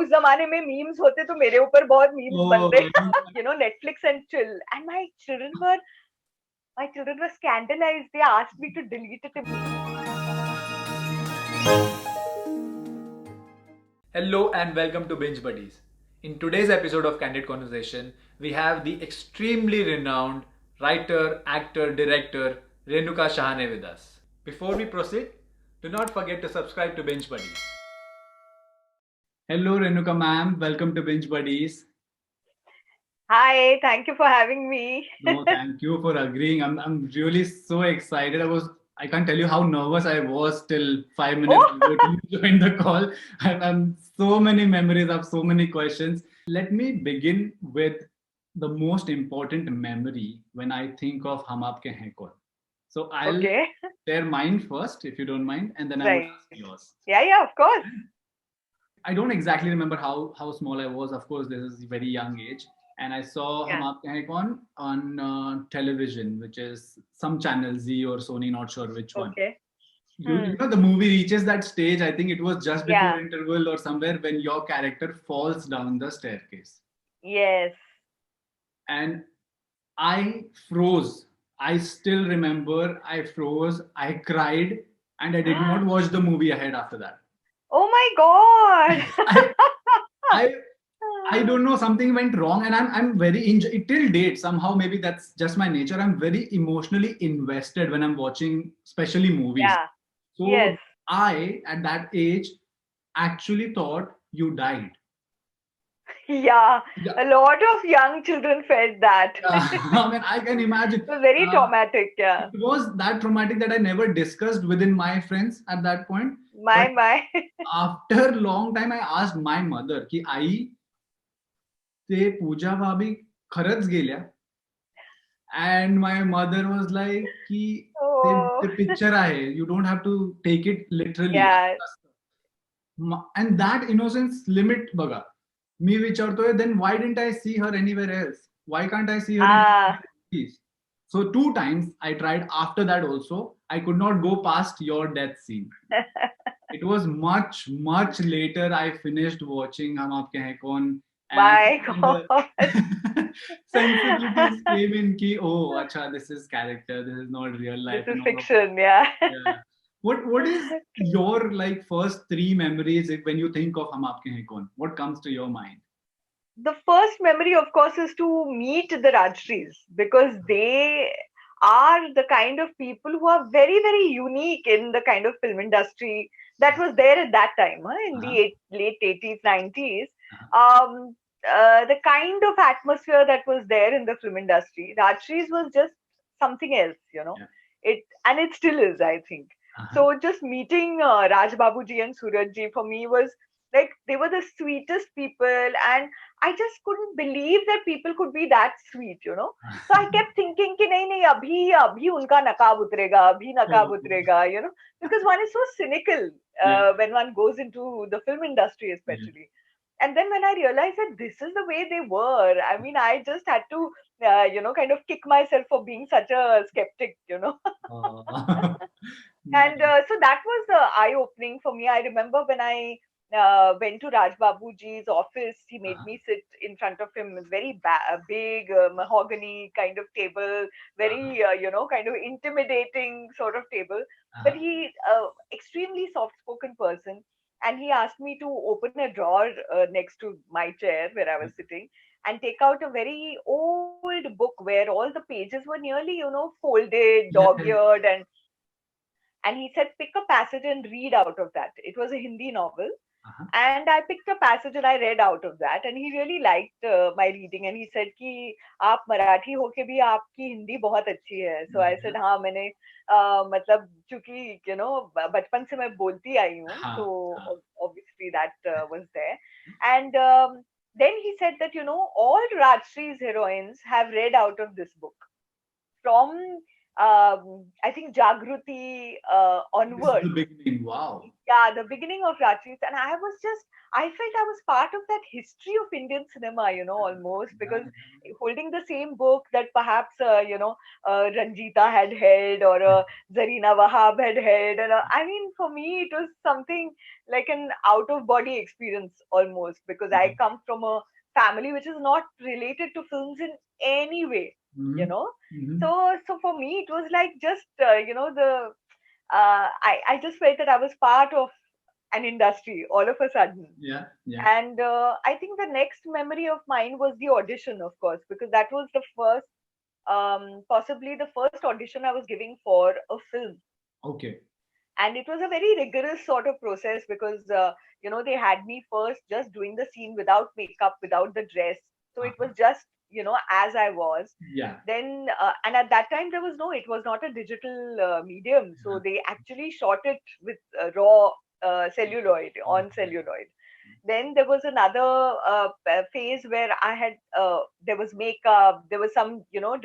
उस जमाने में मीम्स होते तो मेरे ऊपर बहुत मीम्स Oh, बनते Netflix and chill, and my children were scandalized. They asked me to delete it. hello and welcome to Binge Buddies. In today's episode of Candid Conversation, we have the extremely renowned writer, actor, director Renuka Shahane with us. Before we proceed, do not forget to subscribe to Binge Buddies. Hello Renuka ma'am, welcome to Binge Buddies. Hi, thank you for having me. No, thank you for agreeing. I'm really so excited. I can't tell you how nervous I was till 5 minutes ago till you joined the call. I'm so many memories, I have so many questions. Let me begin with the most important memory when I think of Hum Aapke Hain Kaun. So I'll Okay, share mine first, if you don't mind, and then I would right. ask yours. Yeah, of course. I don't exactly remember how small I was. Of course, this is a very young age. And I saw Hum Yeah. Aapke Hain Kaun on television, which is some channel, Z or Sony, not sure which one. Okay. You know, the movie reaches that stage. I think it was just before Yeah. interval or somewhere when your character falls down the staircase. Yes. And I froze. I still remember I froze, I cried, and I did not watch the movie ahead after that. Oh my God. I, I I don't know, something went wrong, and I'm very till date. Somehow, maybe that's just my nature. I'm very emotionally invested when I'm watching, especially movies. Yeah. Yes. So I, at that age, actually thought you died. Yeah. Yeah, A lot of young children felt that. I mean, I can imagine. It was very Uh, traumatic. Yeah. it was that traumatic that I never discussed within my friends at that point. But My. after long time, I asked my mother, "Ki आई ते पूजा भाभी खरंच गेल्या?" And my mother was like, "की Oh. ते picture आहे. You don't have to take it literally." Yeah. And that innocence limit बघा. मी विचारतोय, then why didn't I see her anywhere else? Why can't I see her in Ah. movies? So 2 times I tried after that also. I could not go past your death scene. It was much, much later I finished watching Hum Aapke Hain Kaun, and My the God. sensibilities came in ki, oh, acha, this is character, this is not real This life is and all of that. fiction. Yeah. Yeah. What is your like first three memories when you think of Hum Aapke Hain Kaun? What comes to your mind? The first memory, of course, is to meet the Rajshris, because they are the kind of people who are very, very unique in the kind of film industry that was there at that time, in Uh-huh. the late 80s, 90s. Uh-huh. Um, the kind of atmosphere that was there in the film industry, Rajshris was just something else. Yeah. It still is, I think. Uh-huh. So just meeting Raj Babuji and Surajji for me was like they were the sweetest people, and I just couldn't believe that people could be that sweet. So I kept thinking कि नहीं नहीं अभी उनका नकाब उतरेगा अभी नकाब Oh, उतरेगा because one is so cynical yeah. when one goes into the film industry Yeah. especially. And then when I realized that this is the way they were, I mean, I just had to kind of kick myself for being such a skeptic. Oh. And Nice. so that was eye opening for me. I remember when I went to Raj Babuji's office, he made Uh-huh. me sit in front of him, very big mahogany kind of table, Uh-huh. very, kind of intimidating sort of table. But Uh-huh. he, extremely soft spoken person. And he asked me to open a drawer next to my chair where I was sitting and take out a very old book where all the pages were nearly, folded, Yeah. dog-eared, and he said, pick a passage and read out of that. It was a Hindi novel. Uh-huh. And I picked a passage and I read out of that. And he really liked my reading. And he said, कि आप मराठी होके भी आपकी हिंदी बहुत अच्छी है. So I said, हाँ मैंने मतलब चूंकि बचपन से मैं बोलती आई हूँ. हाँ, So हाँ. obviously that was there. And then he said that, all Rajshri's heroines have read out of this book. From I think Jagruti This is the onwards. beginning. Wow. Yeah, the beginning of Rajshri, and I felt I was part of that history of Indian cinema, almost, because holding the same book that perhaps, Ranjita had held, or Zarina Wahab had held. And I mean, for me, it was something like an out of body experience almost, because Yeah. I come from a family which is not related to films in any way, you Mhm. know. Mhm. So for me, it was like just, I just felt that I was part of an industry all of a sudden. Yeah, yeah. And I think the next memory of mine was the audition, of course, because that was the first, possibly the first audition I was giving for a film. Okay. And it was a very rigorous sort of process because, they had me first just doing the scene without makeup, without the dress. So it was Uh-huh. just, as I was. Yeah. Then, and at that time, it was not a digital medium. So they actually shot it with raw celluloid, on celluloid. Then there was another phase where there was makeup, there was some,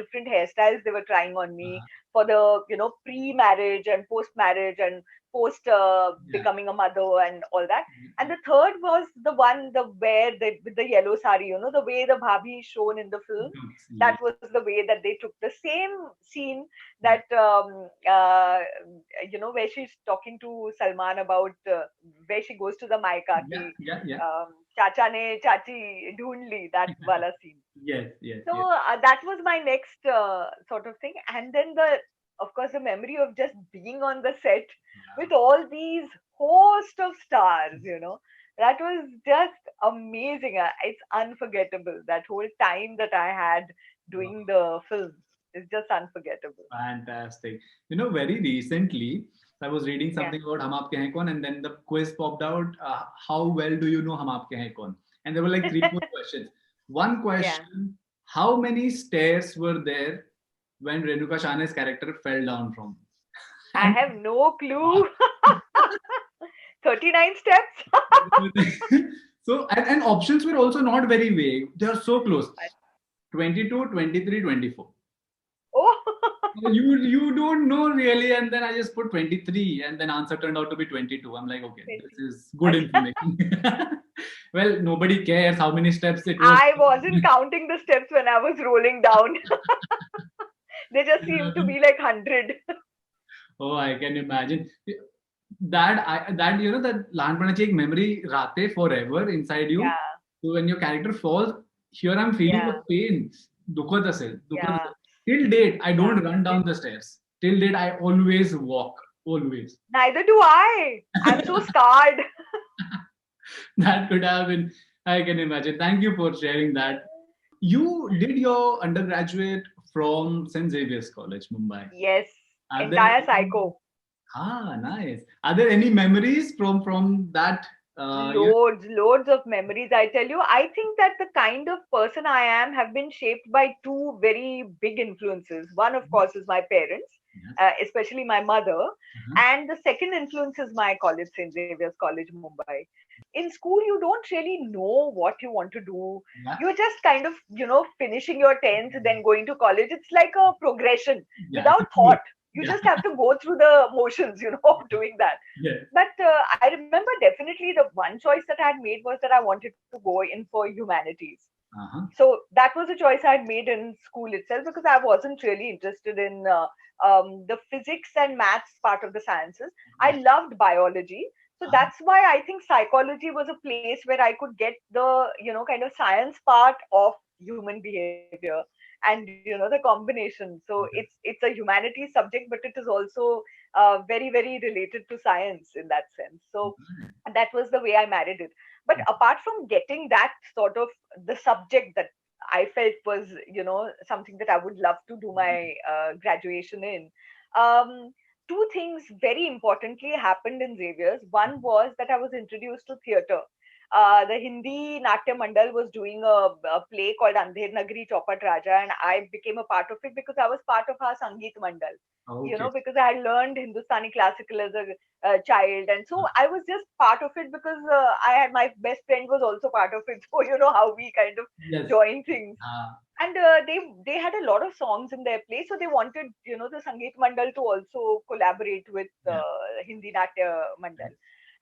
different hairstyles they were trying on me Uh-huh. for the, pre-marriage and post-marriage and post Yeah. becoming a mother and all that. And the third was the one, with the yellow sari, the way the bhabhi is shown in the film. Yeah. That was the way that they took the same scene Yeah. that, where she's talking to Salman about where she goes to the Maika Yeah. ki, Yeah. Yeah. Chacha ne Chachi dhoond li, that wala scene. Yes. Yes. So Yes. that was my next sort of thing. And then of course, the memory of just being on the set with all these host of stars, that was just amazing. It's unforgettable. That whole time that I had Yeah. doing the film is just unforgettable. Fantastic. Very recently, I was reading Yeah. something about Hum Aapke Hain Kaun, and then the quiz popped out. How well do you know Hum Aapke Hain Kaun? And there were like three, four questions. One Yeah. question: how many stairs were there when Renuka Shahane's character fell down from? I And have no clue. 39 steps? and options were also not very vague. They are so close. 22, 23, 24. Oh, You don't know really, and then I just put 23, and then answer turned out to be 22. I'm like, okay, this 20. is good information. Well, nobody cares how many steps it was. I wasn't counting the steps when I was rolling down. They just seemed to be like 100. Oh, I can imagine that that लहानपणाची एक memory राहते forever inside you. Yeah, So when your character falls, here I'm feeling the yeah, pain. दुखत yeah, असेल. Till date, I yeah. don't run down the stairs. Till date, I always walk. Always. Neither do I. I'm so scarred. That could have been, I can imagine. Thank you for sharing that. You did your undergraduate from St. Xavier's College, Mumbai. Yes, Are there entire any, psycho. nice. Are there any memories from that? Yeah. Loads of memories. I tell you, I think that the kind of person I am have been shaped by two very big influences. One, of course, is my parents, Yes. especially my mother, Uh-huh. and the second influence is my college, St. Xavier's College, Mumbai. In school, you don't really know what you want to do. Yeah. You're just kind of, finishing your 10th, then going to college. It's like a progression Yeah. without thought. You Yeah. just have to go through the motions, of doing that. Yeah. But I remember definitely the one choice that I had made was that I wanted to go in for humanities. Uh-huh. So that was a choice I had made in school itself because I wasn't really interested in the physics and maths part of the sciences. I loved biology. So Uh-huh. that's why I think psychology was a place where I could get the, kind of science part of human behavior and, the combination. So it's a humanities subject, but it is also very, very related to science in that sense. So that was the way I married it. But apart from getting that sort of the subject that I felt was, something that I would love to do my graduation in, two things very importantly happened in Xavier's. One was that I was introduced to theatre. The Hindi Natya Mandal was doing a play called Andher Nagri Chaupat Raja, and I became a part of it because I was part of our Sangeet Mandal. Okay. Because I had learned Hindustani classical as a child, and so I was just part of it because I had my best friend was also part of it. So you know how we kind of Yes. join things. Uh, And they had a lot of songs in their play, so they wanted the Sangeet Mandal to also collaborate with yeah. Hindi Natya Mandal.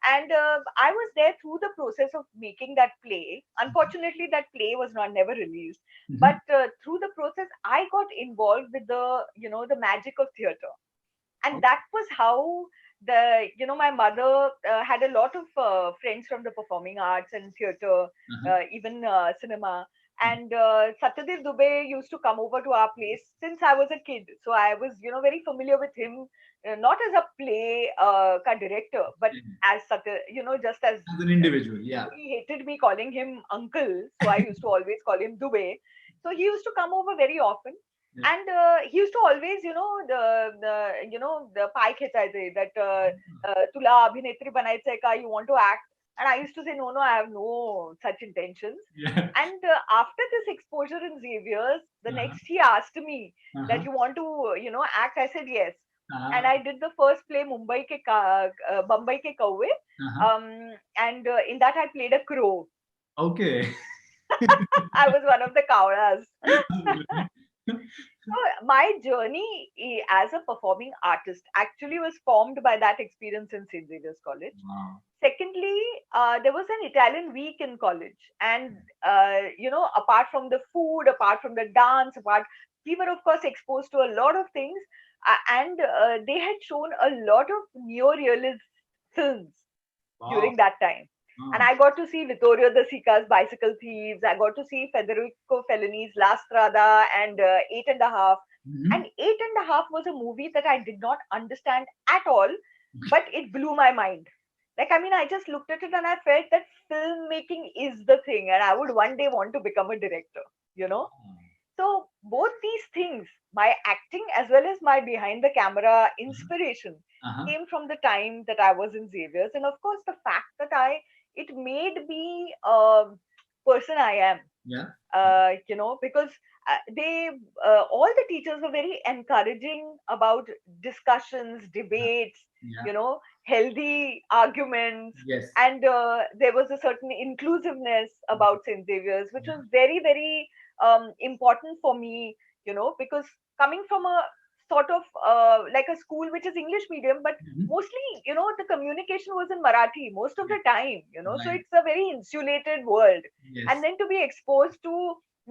And I was there through the process of making that play. Unfortunately, that play was not never released. Mhm. But through the process, I got involved with the the magic of theatre, and Oh, that was how my mother had a lot of friends from the performing arts and theater, uh-huh. even cinema. And Satyadev Dubey used to come over to our place since I was a kid, so I was very familiar with him, not as a play director, but Mhm. as Satya, just as As an individual, yeah. he hated me calling him uncle, so I used to always call him Dubey. So he used to come over very often, Yeah. and he used to always, the pie khechaye that tula abhinetri banayche ka, you want to act, and I used to say no, no, I have no such intentions. Yeah. And after this exposure in Xavier's, the Uh-huh. next he asked me that Uh-huh. you want to, act. I said yes, and Uh-huh. I did the first play Mumbai ke Kauve, Uh-huh. and in that I played a crow. Okay. I was one of the cowras. So my journey as a performing artist actually was formed by that experience in St. Xavier's College. Wow. Secondly, there was an Italian week in college, and apart from the food, apart from the dance, we were of course exposed to a lot of things, and they had shown a lot of neo-realist films Wow. during that time. And Oh. I got to see Vittorio De Sica's Bicycle Thieves. I got to see Federico Fellini's La Strada and Eight and a Half. And Mhm. Eight and a Half was a movie that I did not understand at all, but it blew my mind. Like, I mean, I just looked at it and I felt that filmmaking is the thing, and I would one day want to become a director, you know? So, both these things, my acting as well as my behind the camera inspiration, Uh-huh. came from the time that I was in Xavier's. And of course, the fact that it made me a person I am, Yeah. because they, all the teachers were very encouraging about discussions, debates, Yeah. healthy arguments. Yes. And there was a certain inclusiveness about St. Xavier's, which Yeah. was very, very important for me, because coming from a sort of like a school which is English medium, but Mhm. mostly, the communication was in Marathi most of Yes. the time, so Right. it's a very insulated world. And Yes. then to be exposed to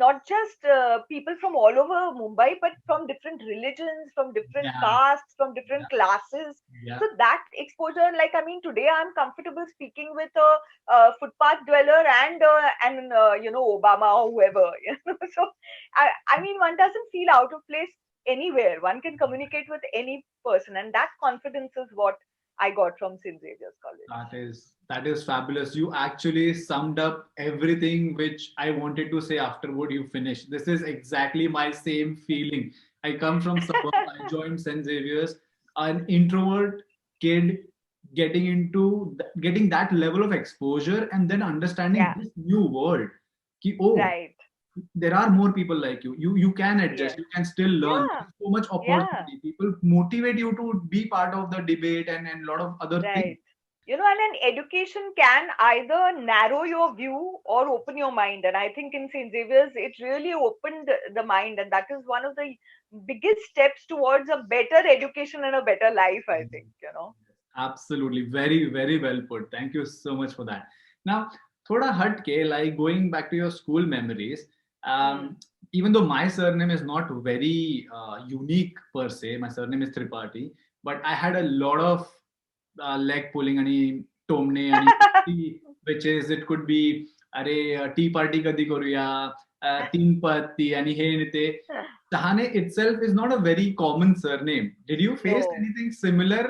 not just people from all over Mumbai, but from different religions, from different Yeah. castes, from different Yeah. classes. Yeah. So that exposure, like, I mean, today I'm comfortable speaking with footpath dweller and Obama or whoever. So I mean, one doesn't feel out of place anywhere. One can communicate with any person, and that confidence is what I got from St. Xavier's College. That is fabulous. You actually summed up everything which I wanted to say after what you finished. This is exactly my same feeling. I come from suburb. I joined St. Xavier's, an introvert kid getting that level of exposure and then understanding Yeah, this new world. Ki, oh, right. there are more people like you. You can adjust. Yes. You can still learn. Yeah, There's so much yeah, opportunity. People motivate you to be part of the debate and a lot of other things. right. And an education can either narrow your view or open your mind. And I think in St. Xavier's, it really opened the mind. And that is one of the biggest steps towards a better education and a better life, I think. Absolutely. Very, very well put. Thank you so much for that. Now, thoda hatke, like going back to your school memories, Hmm. even though my surname is not very unique per se, my surname is Tripathi, but I had a lot of leg pulling आणि टोमणे आणि which is it could be अरे T party कधी करूया तीन पत्ती आणि हे आणि ते Shahane itself is not a very common surname. Did you face No. anything similar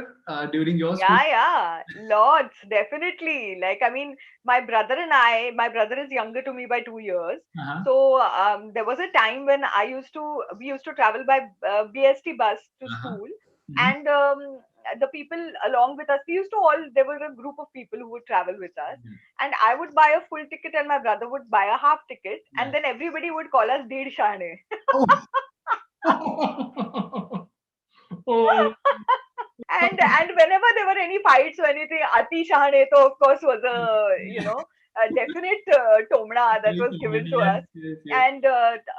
during your school? Yeah, yeah, lots, definitely. Like, I mean, my brother is younger to me by 2 years. Uh-huh. So there was a time when we used to travel by BST bus to Uh-huh. school, Mhm. and the people along with us, there were a group of people who would travel with us, Yeah. and I would buy a full ticket, and my brother would buy a half ticket, and Yeah. then everybody would call us Deed Shahane. Oh. Oh. And whenever there were any fights or anything, Ati Shahane to of course was a definite tomna that was given to Yes, us. yes, yes. And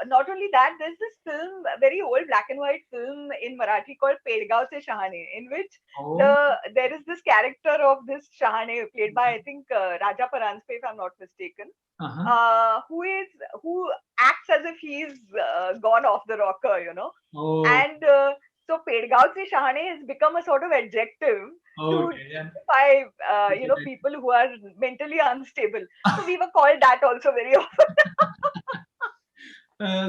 not only that, there's this film, a very old black and white film in Marathi called Pedgaon Se Shahane, in which Oh, there is this character of this Shahane played by, I think, Raja Paranspe, if I'm not mistaken, uh-huh. uh, who is who acts as if he's gone off the rocker, you know. Oh, And so Pedgaon Se Shahane has become a sort of adjective to okay. Yeah. describe, people who are mentally unstable. So we were called that also very often.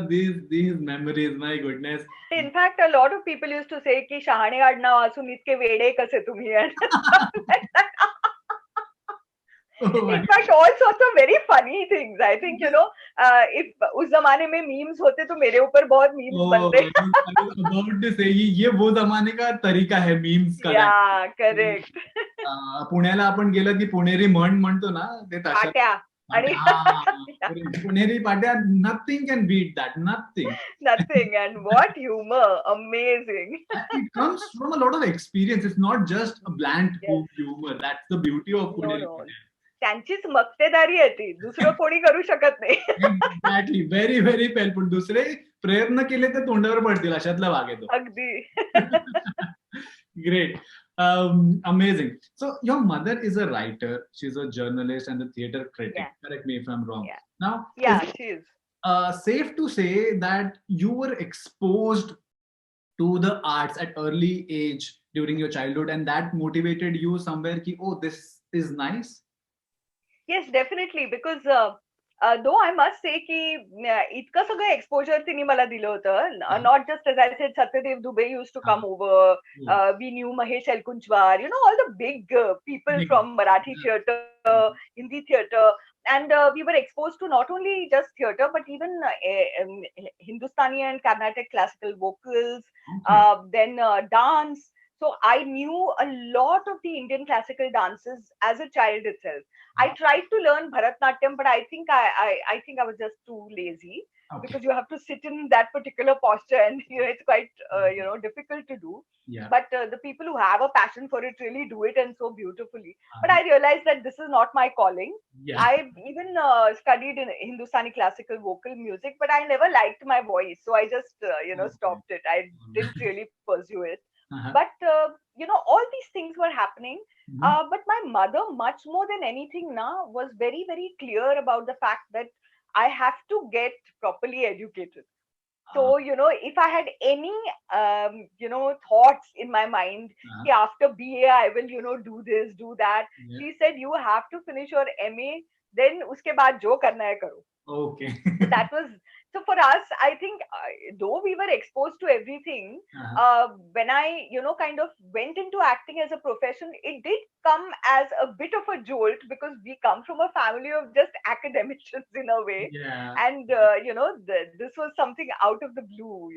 These memories, my goodness. In fact, a lot of people used to say ki शहाणे आडनाव असून इतके वेडे कसे तुम्ही and stuff like that. Oh In my fact, all sorts of very funny things. I think, if उस जमाने में memes होते तो मेरे ऊपर बहुत memes Oh, बनते. I was about to say ये वो जमाने का तरीका है मीम्स Yeah, काढायचा. correct. पुण्याला आपण गेलं की पुणेरी म्हण म्हणतो ना ते तशा पाट्या आणि पाट्या पुणेरी पाट्या nothing can beat that nothing. nothing. And what humor. Amazing. It comes from a lot of experience. It's not just a bland Yes. humor. That's the beauty of No, Puneri no. Patel. त्यांचीच मक्तेदारी आहे ती. दुसरं कोणी करू शकत नाही. Exactly. Very, very painful. दुसरे प्रयत्न केले तर तोंडावर पडतील अशातला भाग आहे तो. अगदी. Great. Amazing. So your mother is a writer. She's a journalist and a theater critic. Yeah. Correct me if I'm wrong. Yeah. Now, Yeah, is she is. safe to say that you were exposed to the arts at early age during your childhood, and that motivated you somewhere ki, oh, this is nice? Yes, definitely. Because though I must say की इतकं सगळं exposure तिने मला दिलं होतं. Not just as I said, Satyadev Dubey used to come over. We knew Mahesh Elkunchwar, all the big people from Marathi theatre, Hindi theatre. And we were exposed to not only just theatre, but even Hindustani and Carnatic classical vocals, then dance. So I knew a lot of the Indian classical dances as a child itself. I tried to learn Bharatnatyam, but I think I think I was just too lazy, because you have to sit in that particular posture, and it's quite difficult to do. Yeah. But the people who have a passion for it really do it, and so beautifully. But I realized that this is not my calling. Yeah. I even studied in Hindustani classical vocal music, but I never liked my voice, so I just stopped it. I didn't really pursue it. But all these things were happening. But my mother, much more than anything now, was very, very clear about the fact that I have to get properly educated. So, if I had any, thoughts in my mind, कि after BA, I will, do this, do that. Yeah. She said, you have to finish your MA, then uske baad jo karna hai karo. Okay. So that was, so for us, I think, though we were exposed to everything, when I, kind of went into acting as a profession, it did come as a bit of a jolt, because we come from a family of just academicians in a way. Yeah. And, this was something out of the blue.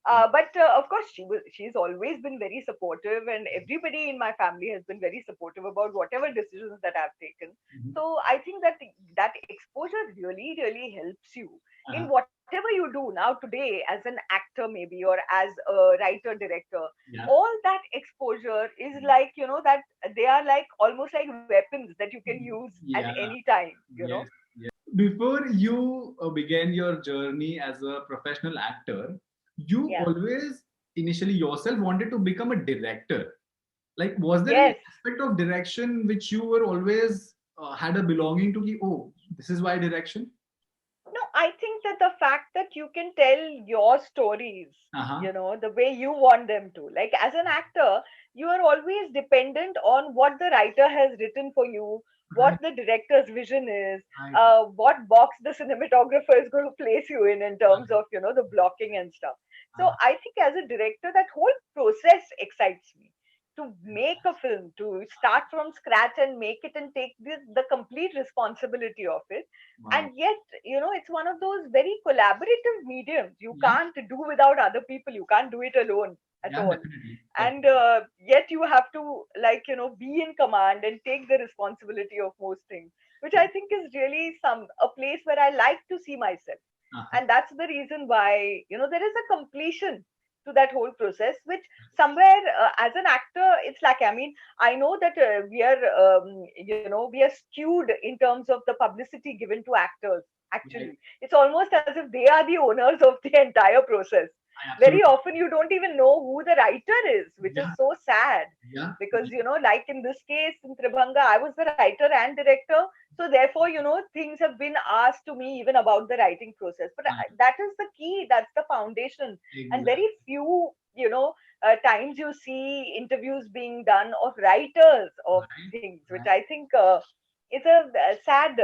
But of course, she's always been very supportive, and everybody in my family has been very supportive about whatever decisions that I've taken. So I think that exposure really, really helps you in whatever you do now today, as an actor maybe, or as a writer director. All that exposure is like, that they are like almost like weapons that you can use at any time. Yes. Before you began your journey as a professional actor, you always initially yourself wanted to become a director. Like, was there any aspect of direction which you were always had a belonging to? Oh, this is why direction? No, I think that the fact that you can tell your stories, the way you want them to. Like, as an actor, you are always dependent on what the writer has written for you, what the director's vision is, what box the cinematographer is going to place you in terms of, the blocking and stuff. So I think as a director, that whole process excites me. To make a film, to start from scratch and make it and take the complete responsibility of it. And yet, it's one of those very collaborative mediums. You can't do without other people. You can't do it alone at all. Definitely. And yet you have to, be in command and take the responsibility of most things, which I think is really a place where I like to see myself. And that's the reason why, there is a completion to that whole process, which somewhere as an actor, it's like, I mean, I know that we are skewed in terms of the publicity given to actors. Right. Actually, it's almost as if they are the owners of the entire process. I Very absolutely. often you don't even know who the writer is, which is Yeah. so sad, Yeah. because like in this case in Tribhanga, I was the writer and director, so therefore things have been asked to me even about the writing process. But that is the key, that's the foundation. And very Exactly. few times you see interviews being done of writers of Right. things, which Right. I think is a sad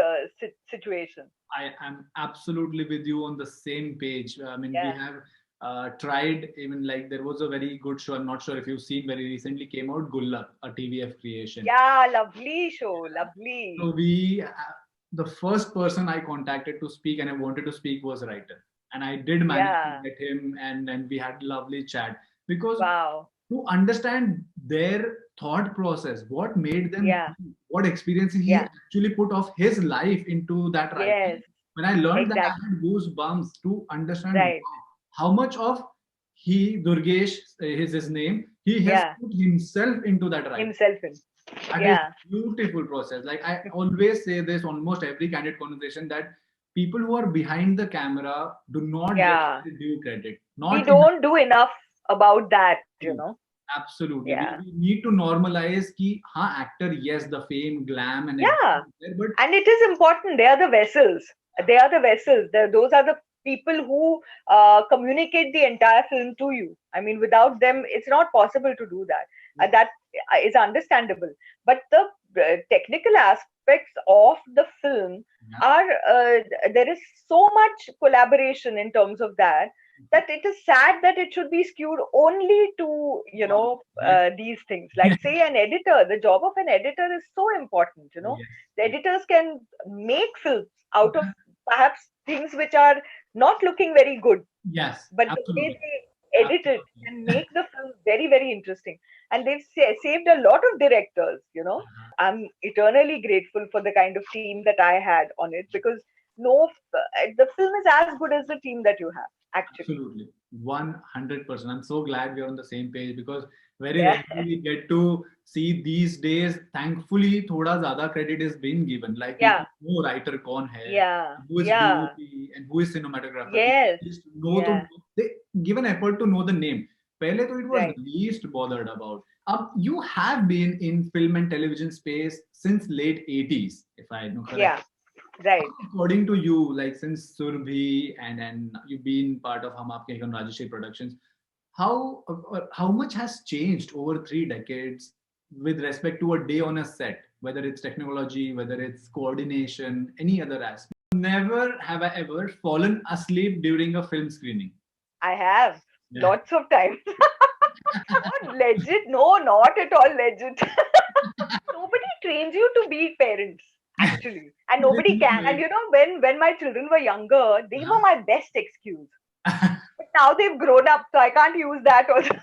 situation. I am absolutely with you on the same page. I mean, we Yeah. have tried, even like there was a very good show. I'm not sure if you've seen, very recently came out, Gullab, a TVF creation. Yeah, lovely show, So lovely. the first person I contacted to speak and I wanted to speak was a writer. And I did manage to Yeah. get him, and we had lovely chat because Wow. to understand their thought process, what made them, Yeah. what experiences he Yeah. actually put of his life into that Yes. writing. When I learned that, I Exactly. had goosebumps to understand, Right. wow, how much of Durgesh is his name, he has Yeah. put himself into that writing. Himself in. That is Yeah. beautiful process. Like I always say this almost every candid conversation, that people who are behind the camera do not get Yeah. the due credit. We Not enough. don't do enough about that. Absolutely. Yeah. We need to normalize ki, ha, actor, yes, the fame, glam, and everything Yeah. is there, but And it is important. They are the vessels. They are the vessels. Those are the people who communicate the entire film to you. I mean, without them, it's not possible to do that. That is understandable. But the technical aspects of the film yeah, are, there is so much collaboration in terms of that it is sad that it should be skewed only to one, right? these things. Like, say, an editor, the job of an editor is so important. Yes, The yes, editors can make films out of yeah, perhaps things which are not looking very good, yes, but the way absolutely, they edit it absolutely. can make the film very, very interesting. And they've saved a lot of directors. I'm eternally grateful for the kind of team that I had on it, because the film is as good as the team that you have, actually. Absolutely. 100%. I'm so glad we're on the same page because very Yeah. rarely we get to see these days. Thankfully, thoda zyada credit is being given. Like people Yeah. know writer kaun hai, Yeah. who is Yeah. DOP, and who is cinematographer. People Yes. at least know Yeah. they give an effort to know the name. Pehle to it was Right. least bothered about. You have been in film and television space since late 80s, if I know correct. Yeah. Right. According to you, like since Surabhi and you've been part of Aapke and Rajshri productions, how much has changed over 3 decades with respect to a day on a set, whether it's technology, whether it's coordination, any other aspect? Never have I ever fallen asleep during a film screening. I have Yeah. lots of times. Not legit. No, not at all legit. Nobody trains you to be parents, actually, and It nobody is can. And like, when my children were younger, they were uh-huh. my best excuse. But now they've grown up, so I can't use that also.